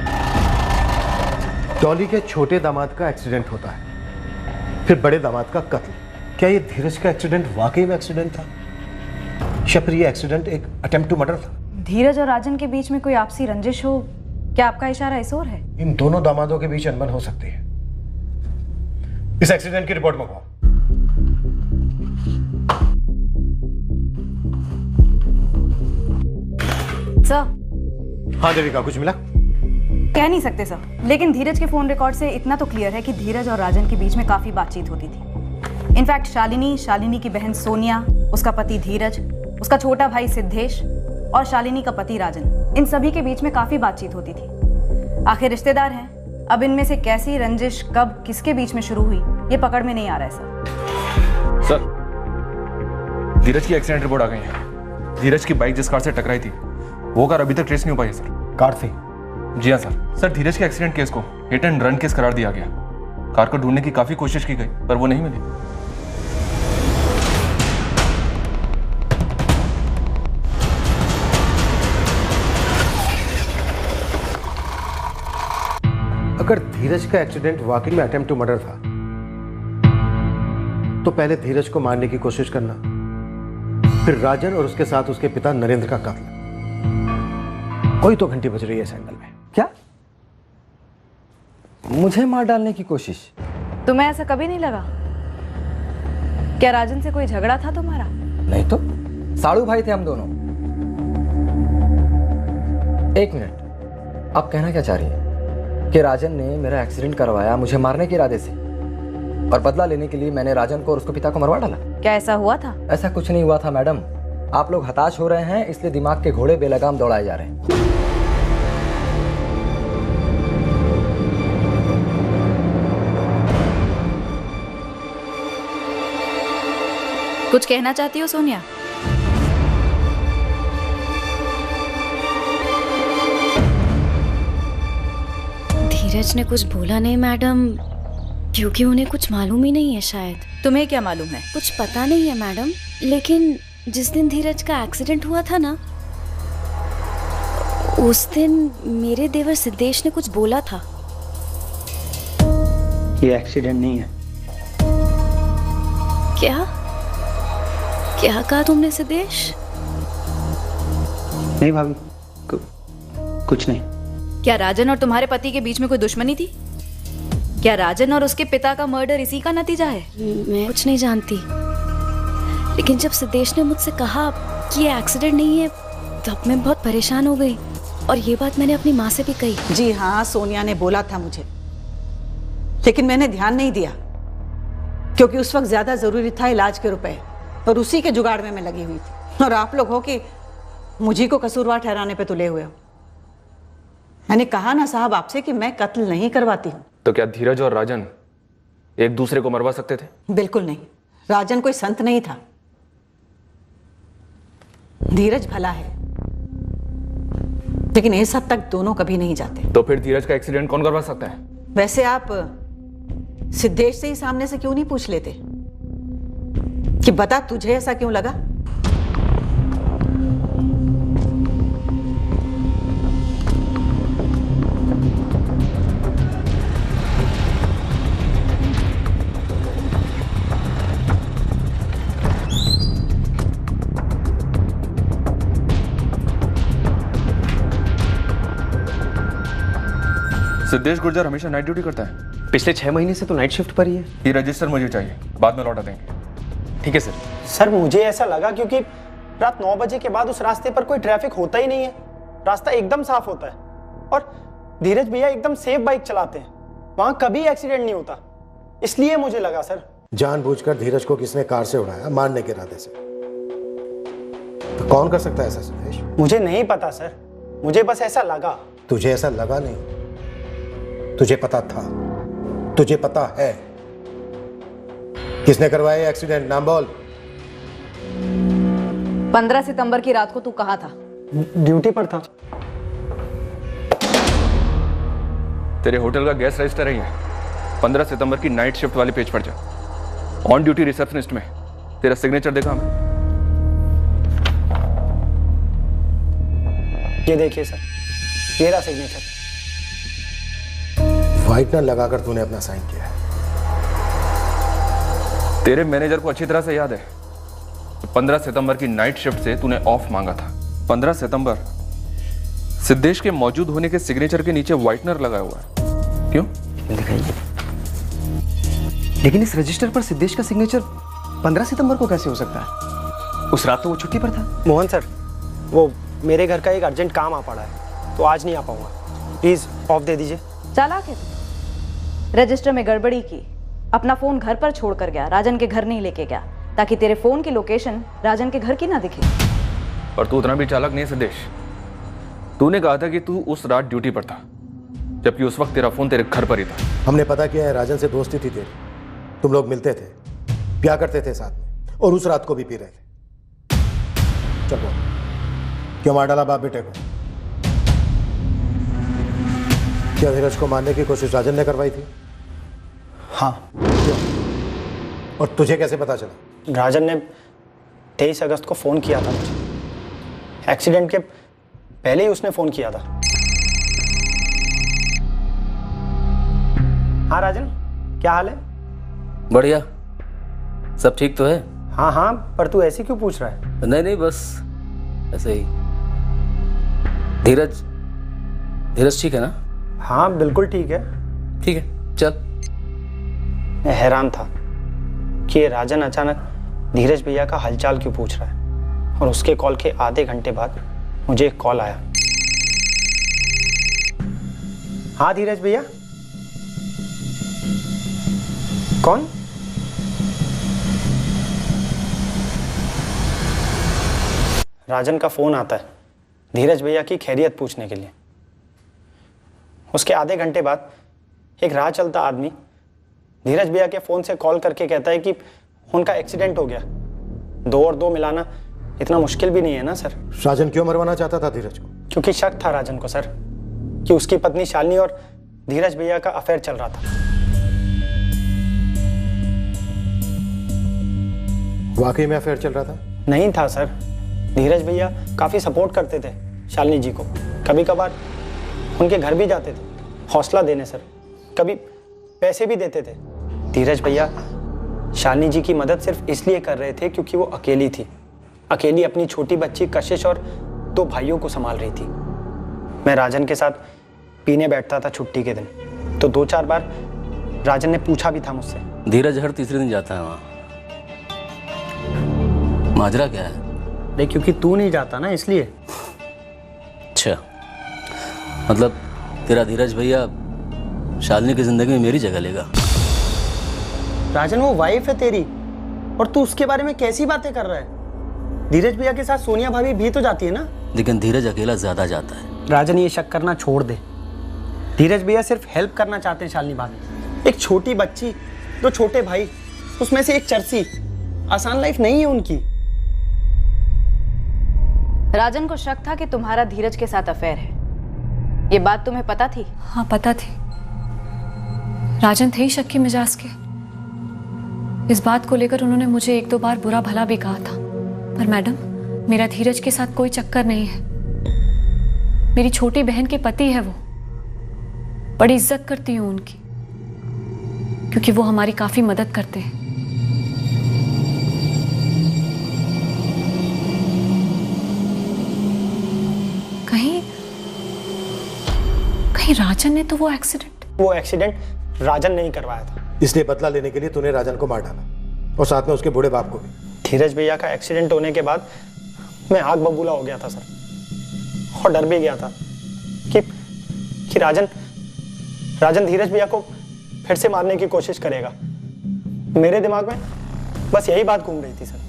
डॉली के छोटे दामाद का एक्सीडेंट होता है, फिर बड़े दामाद का कत्ल। क्या ये धीरज का एक्सीडेंट वाकई में एक्सीडेंट था, या फिर ये एक्सीडेंट एक अटेम्प्ट टू मर्डर था? धीरज और राजन के बीच में कोई आपसी रंजिश हो, क्या आपका इशारा इस ओर है? इन दोनों दामादों के बीच अनबन हो सकती है। इस एक्सीडेंट की रिपोर्ट मंगवाओ। सर। हाँ देविका, कुछ मिला? कह नहीं सकते सर, लेकिन धीरज के फोन रिकॉर्ड से इतना तो क्लियर है कि धीरज और राजन के बीच में काफी बातचीत होती थी। इनफैक्ट शालिनी की बहन सोनिया, उसका पति धीरज, उसका छोटा भाई सिद्धेश और शालिनी का पति राजन, इन सभी के बीच में काफी बातचीत होती थी। आखिर रिश्तेदार हैं, अब इनमें से कैसी रंजिश कब किसके बीच में शुरू हुई ये पकड़ में नहीं आ रहा है सर। धीरज की एक्सीडेंट रिपोर्ट आ गई है। धीरज की बाइक जिस कार से टकराई थी वो कार अभी तक ट्रेस नहीं हो पाई है सर। कार थी? जी हाँ सर। सर धीरज के एक्सीडेंट केस को हिट एंड रन केस करार दिया गया। कार को ढूंढने की काफी कोशिश की गई पर वो नहीं मिली। अगर धीरज का एक्सीडेंट वाकई में अटेम्प्ट टू मर्डर था, तो पहले धीरज को मारने की कोशिश करना, फिर राजन और उसके साथ उसके पिता नरेंद्र का कत्ल। कोई तो घंटी बज रही है इस एंगल में। क्या मुझे मार डालने की कोशिश? तुम्हें ऐसा कभी नहीं लगा? क्या राजन से कोई झगड़ा था तुम्हारा? नहीं तो, साड़ू भाई थे हम दोनों। एक मिनट, आप कहना क्या चाह रही हैं कि राजन ने मेरा एक्सीडेंट करवाया मुझे मारने के इरादे से, और बदला लेने के लिए मैंने राजन को और उसके पिता को मरवा डाला? क्या ऐसा हुआ था? ऐसा कुछ नहीं हुआ था मैडम। आप लोग हताश हो रहे हैं, इसलिए दिमाग के घोड़े बेलगाम दौड़ाए जा रहे हैं। कुछ कहना चाहती हो सोनिया? धीरज ने कुछ बोला नहीं मैडम, क्योंकि उन्हें कुछ मालूम ही नहीं है शायद। तुम्हें क्या मालूम है? कुछ पता नहीं है मैडम, लेकिन जिस दिन धीरज का एक्सीडेंट हुआ था ना, उस दिन मेरे देवर सिद्धेश ने कुछ बोला था। ये एक्सीडेंट नहीं है। क्या क्या कहा तुमने सिद्धेश? नहीं भाभी, कुछ नहीं। क्या राजन और तुम्हारे पति के बीच में कोई दुश्मनी थी? क्या राजन और उसके पिता का मर्डर इसी का नतीजा है? मैं कुछ नहीं जानती, लेकिन जब सिद्धेश ने मुझसे कहा कि ये एक्सीडेंट नहीं है, तब मैं बहुत परेशान हो गई, और ये बात मैंने अपनी माँ से भी कही। जी हाँ, सोनिया ने बोला था मुझे, लेकिन मैंने ध्यान नहीं दिया, क्योंकि उस वक्त ज्यादा जरूरी था इलाज के रुपए, और उसी के जुगाड़ में मैं लगी हुई थी। और आप लोग हो कि मुझी को कसूरवार ठहराने पे तुले हुए हो। मैंने कहा ना साहब आपसे कि मैं कत्ल नहीं करवाती हूँ। तो क्या धीरज और राजन एक दूसरे को मरवा सकते थे? बिल्कुल नहीं। राजन कोई संत नहीं था, धीरज भला है, लेकिन इस हद तक दोनों कभी नहीं जाते। तो फिर धीरज का एक्सीडेंट कौन करवा सकता है? वैसे आप सिद्धेश से ही सामने से क्यों नहीं पूछ लेते? कि बता तुझे ऐसा क्यों लगा? सिद्धेश गुर्जर हमेशा नाइट ड्यूटी करता है। पिछले 6 महीने से तो नाइट शिफ्ट पर ही है। ये रजिस्टर मुझे चाहिए, बाद में लौटा देंगे। ठीक है सर। सर मुझे ऐसा लगा क्योंकि रात 9 बजे के बाद उस रास्ते पर कोई ट्रैफिक होता ही नहीं है, रास्ता एकदम साफ होता है और धीरज भैया एकदम सेफ बाइक चलाते हैं, वहां कभी एक्सीडेंट नहीं होता, इसलिए मुझे लगा सर। जानबूझकर धीरज को किसने कार से उड़ाया मारने के इरादे से? तो कौन कर सकता है ऐसा सिद्धेश? मुझे नहीं पता सर, मुझे बस ऐसा लगा। तुझे ऐसा लगा नहीं, तुझे पता था, तुझे पता है किसने करवाया एक्सीडेंट। नाम बोल। 15 सितंबर की रात को तू कहाँ था? ड्यूटी पर था। तेरे होटल का गैस रजिस्टर है 15 सितंबर की नाइट शिफ्ट वाले पेज पर जा, ऑन ड्यूटी रिसेप्शनिस्ट में तेरा सिग्नेचर देखा हमें। ये देखिए सर, ये रहा सिग्नेचर। व्हाइटनर लगाकर तूने अपना साइन किया है। तेरे मैनेजर को अच्छी तरह से याद है 15 सितंबर की नाइट शिफ्ट से तूने ऑफ मांगा था। 15 सितंबर सिद्धेश के मौजूद होने के सिग्नेचर के नीचे व्हाइटनर लगाया हुआ है। क्यों? दिखाइए। लेकिन इस रजिस्टर पर सिद्धेश का सिग्नेचर 15 सितंबर को कैसे हो सकता है? उस रात तो वो छुट्टी पर था। मोहन सर, वो मेरे घर का एक अर्जेंट काम आ पड़ा है तो आज नहीं आ पाऊंगा, प्लीज ऑफ दे दीजिए। चालाक है तू। रजिस्टर में गड़बड़ी की, अपना फोन घर पर छोड़ कर गया, राजन के घर नहीं लेके गया ताकि तेरे फोन की लोकेशन राजन के घर की ना दिखे। पर तू उतना भी चालाक नहीं है सिद्धेश। तूने कहा था कि तू उस रात ड्यूटी पर था, जबकि उस वक्त तेरा फोन तेरे घर पर ही था। हमने पता किया है राजन से दोस्ती थी तेरी, तुम लोग मिलते थे, पिया करते थे साथ में, और उस रात को भी पी रहे थे। चलो, क्यों मार डाला बाप बेटे को? क्या धीरज को मारने की कोशिश राजन ने करवाई थी? हाँ। और तुझे कैसे पता चला? राजन ने 23 अगस्त को फोन किया था मुझे, एक्सीडेंट के पहले ही उसने फोन किया था। हाँ राजन, क्या हाल है? बढ़िया, सब ठीक तो है? हाँ हाँ, पर तू ऐसे क्यों पूछ रहा है? नहीं बस ऐसे ही। धीरज ठीक है ना? हाँ बिल्कुल ठीक है। ठीक है, चल। मैं हैरान था कि ये राजन अचानक धीरज भैया का हालचाल क्यों पूछ रहा है, और उसके कॉल के आधे घंटे बाद मुझे एक कॉल आया। हाँ धीरज भैया। कौन? राजन का फोन आता है धीरज भैया की खैरियत पूछने के लिए। उसके आधे घंटे बाद एक राह चलता आदमी धीरज भैया के फोन से कॉल करके कहता है कि उनका एक्सीडेंट हो गया। 2 और 2 मिलाना इतना मुश्किल भी नहीं है ना सर। राजन क्यों मरवाना चाहता था धीरज को? क्योंकि शक था राजन को सर कि उसकी पत्नी शालिनी और धीरज भैया का अफेयर चल रहा था। वाकई में अफेयर चल रहा था? नहीं था सर। धीरज भैया काफी सपोर्ट करते थे शालिनी जी को, कभी कभार उनके घर भी जाते थे हौसला देने सर, कभी पैसे भी देते थे। धीरज भैया शालिनी जी की मदद सिर्फ इसलिए कर रहे थे क्योंकि वो अकेली थी, अकेली अपनी छोटी बच्ची कशिश और 2 भाइयों को संभाल रही थी। मैं राजन के साथ पीने बैठता था छुट्टी के दिन, तो 2-4 बार राजन ने पूछा भी था मुझसे। धीरज हर तीसरे दिन जाता है वहाँ, माजरा क्या है? नहीं क्योंकि तू नहीं जाता ना इसलिए। अच्छा, मतलब तेरा धीरज भैया शालिनी की जिंदगी में मेरी जगह लेगा? राजन वो वाइफ है तेरी और तू उसके बारे में कैसी बातें कर रहा है? धीरज भैया के साथ सोनिया भाभी भी तो जाती है ना। लेकिन धीरज अकेला ज्यादा जाता है। राजन ये शक करना छोड़ दे, धीरज भैया सिर्फ हेल्प करना चाहते हैं शालिनी भाभी। एक छोटी बच्ची, 2 छोटे भाई, उसमें से एक चर्सी, आसान लाइफ नहीं है उनकी। राजन को शक था कि तुम्हारा धीरज के साथ अफेयर है, ये बात तुम्हें पता थी? हाँ पता थी, राजन थे ही शक के मिजाज के। इस बात को लेकर उन्होंने मुझे 1-2 बार बुरा भला भी कहा था, पर मैडम मेरा धीरज के साथ कोई चक्कर नहीं है। मेरी छोटी बहन के पति है वो। बड़ी इज्जत करती हूँ उनकी, क्योंकि वो हमारी काफी मदद करते हैं। कहीं राजन ने तो वो एक्सीडेंट राजन नहीं करवाया था। इसलिए बदला लेने के लिए तूने राजन को मार डाला और साथ में उसके बूढ़े बाप को भी। धीरज भैया का एक्सीडेंट होने के बाद मैं आग बबूला हो गया था सर, और डर भी गया था कि राजन धीरज भैया को फिर से मारने की कोशिश करेगा। मेरे दिमाग में बस यही बात घूम रही थी सर।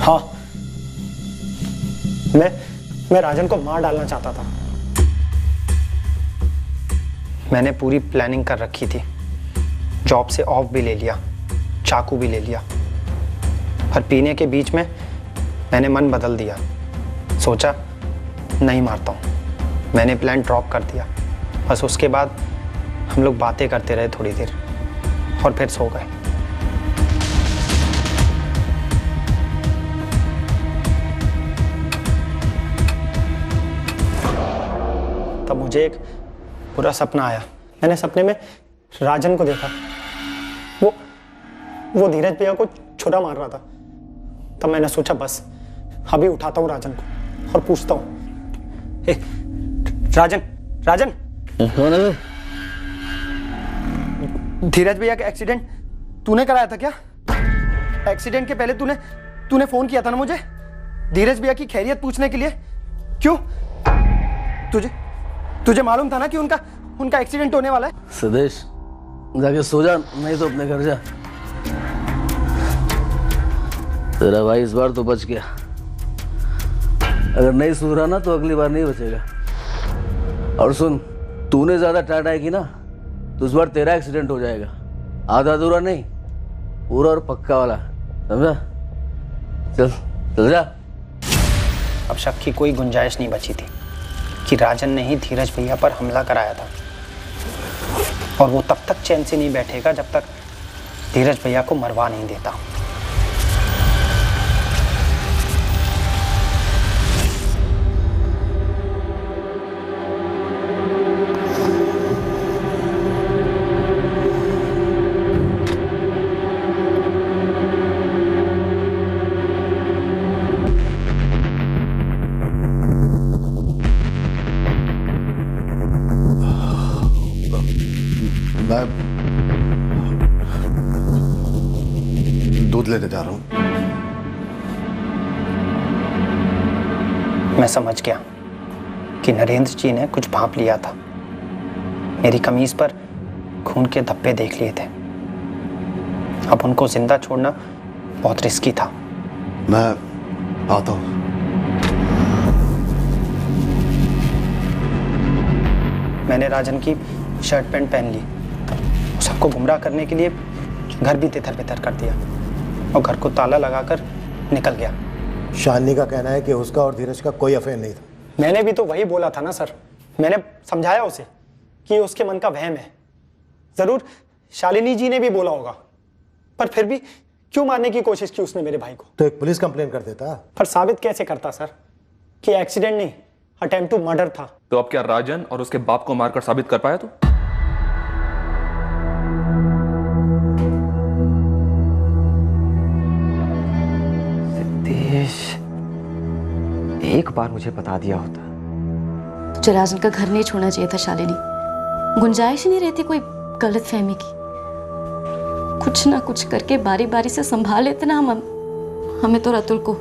हाँ, मैं राजन को मार डालना चाहता था। मैंने पूरी प्लानिंग कर रखी थी, जॉब से ऑफ भी ले लिया, चाकू भी ले लिया, पर पीने के बीच में मैंने मन बदल दिया। सोचा नहीं मारता हूँ, मैंने प्लान ड्रॉप कर दिया। बस उसके बाद हम लोग बातें करते रहे थोड़ी देर और फिर सो गए। तब मुझे एक पूरा सपना आया। मैंने सपने में राजन को देखा, वो धीरज भैया को छुरा मार रहा था। तब मैंने सोचा बस अभी उठाता हूँ राजन को और पूछता हूँ, राजन धीरज भैया का एक्सीडेंट तूने कराया था क्या? एक्सीडेंट के पहले तूने फोन किया था ना मुझे धीरज भैया की खैरियत पूछने के लिए। क्यों? तुझे मालूम था ना कि उनका एक्सीडेंट होने वाला है। सदेश जाके सो जा, नहीं तो अपने घर जा। तेरा भाई इस बार तो बच गया, अगर नहीं सुधरा ना तो अगली बार नहीं बचेगा। और सुन, तूने ज्यादा टाइट आएगी ना तो इस बार तेरा एक्सीडेंट हो जाएगा। आधा अधूरा नहीं, पूरा और पक्का वाला, समझा? चल जा। अब शक की कोई गुंजाइश नहीं बची थी कि राजन ने ही धीरज भैया पर हमला कराया था, और वो तब तक चैन से नहीं बैठेगा जब तक धीरज भैया को मरवा नहीं देता। दूध लेने जा रहा हूं। मैं समझ गया कि नरेंद्र जी ने कुछ भांप लिया था। मेरी कमीज पर खून के धब्बे देख लिए थे। अब उनको जिंदा छोड़ना बहुत रिस्की था। मैं आता हूं। मैंने राजन की शर्ट पैंट पहन ली, सबको गुमराह करने के लिए घर भी तितर बितर कर दिया और घर को ताला लगाकर निकल गया। शालिनी का कहना है कि उसका और धीरज का कोई अफेयर नहीं था। मैंने भी तो वही बोला था ना सर। मैंने समझाया उसे कि ये उसके मन का वहम है। जरूर शालिनी जी ने भी बोला होगा, पर फिर भी क्यों मारने की कोशिश की उसने मेरे भाई को? तो एक पुलिस कंप्लेन कर देता। पर साबित कैसे करता सर कि एक्सीडेंट नहीं, अटेम्प्ट टू मर्डर था? तो अब क्या राजन और उसके बाप को मारकर साबित कर पाया? तो एक बार मुझे बता दिया होता। तुझे राजन का घर नहीं छोड़ना चाहिए था शालिनी। गुंजाइश ही नहीं रहती कोई गलत फहमी की। कुछ ना कुछ करके बारी बारी से संभाल लेते ना हमें तो रतुल को।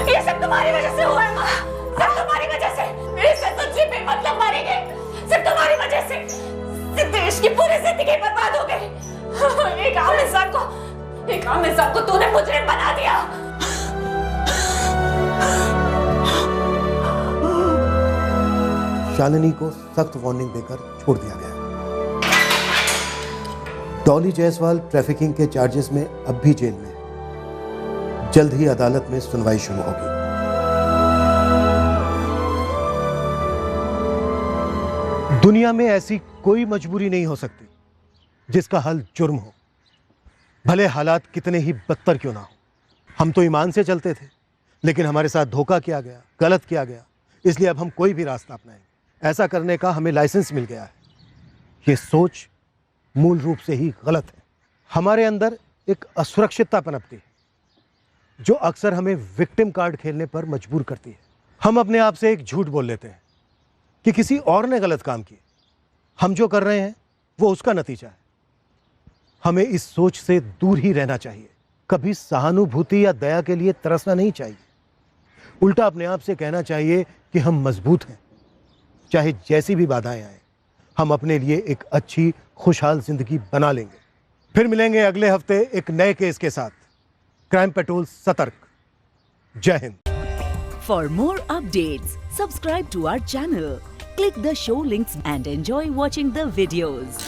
ये सब तुम्हारी वजह से हुआ है माँ, सब तुम्हारी वजह से। मेरे ससुर पे मतलब मारेंगे, सब तुम्हारी वजह से। देश की पूरी जिंदगी बर्बाद हो गई। एक आम इंसान को तूने मुजरिम बना दिया। शालिनी को सख्त वार्निंग देकर छोड़ दिया गया। डॉली जायसवाल ट्रैफिकिंग के चार्जेस में अब भी जेल में। जल्द ही अदालत में सुनवाई शुरू होगी। दुनिया में ऐसी कोई मजबूरी नहीं हो सकती जिसका हल जुर्म हो, भले हालात कितने ही बदतर क्यों ना हो। हम तो ईमान से चलते थे, लेकिन हमारे साथ धोखा किया गया, गलत किया गया, इसलिए अब हम कोई भी रास्ता अपनाएंगे। ऐसा करने का हमें लाइसेंस मिल गया है। ये सोच मूल रूप से ही गलत है। हमारे अंदर एक असुरक्षितता पनपती है जो अक्सर हमें विक्टिम कार्ड खेलने पर मजबूर करती है। हम अपने आप से एक झूठ बोल लेते हैं कि किसी और ने गलत काम किया, हम जो कर रहे हैं वो उसका नतीजा है। हमें इस सोच से दूर ही रहना चाहिए। कभी सहानुभूति या दया के लिए तरसना नहीं चाहिए। उल्टा अपने आप से कहना चाहिए कि हम मजबूत हैं, चाहे जैसी भी बाधाएं आए, हम अपने लिए एक अच्छी खुशहाल जिंदगी बना लेंगे। फिर मिलेंगे अगले हफ्ते एक नए केस के साथ। क्राइम पेट्रोल सतर्क। जय Hind. For more updates, subscribe to our channel, click the show links and enjoy watching the videos.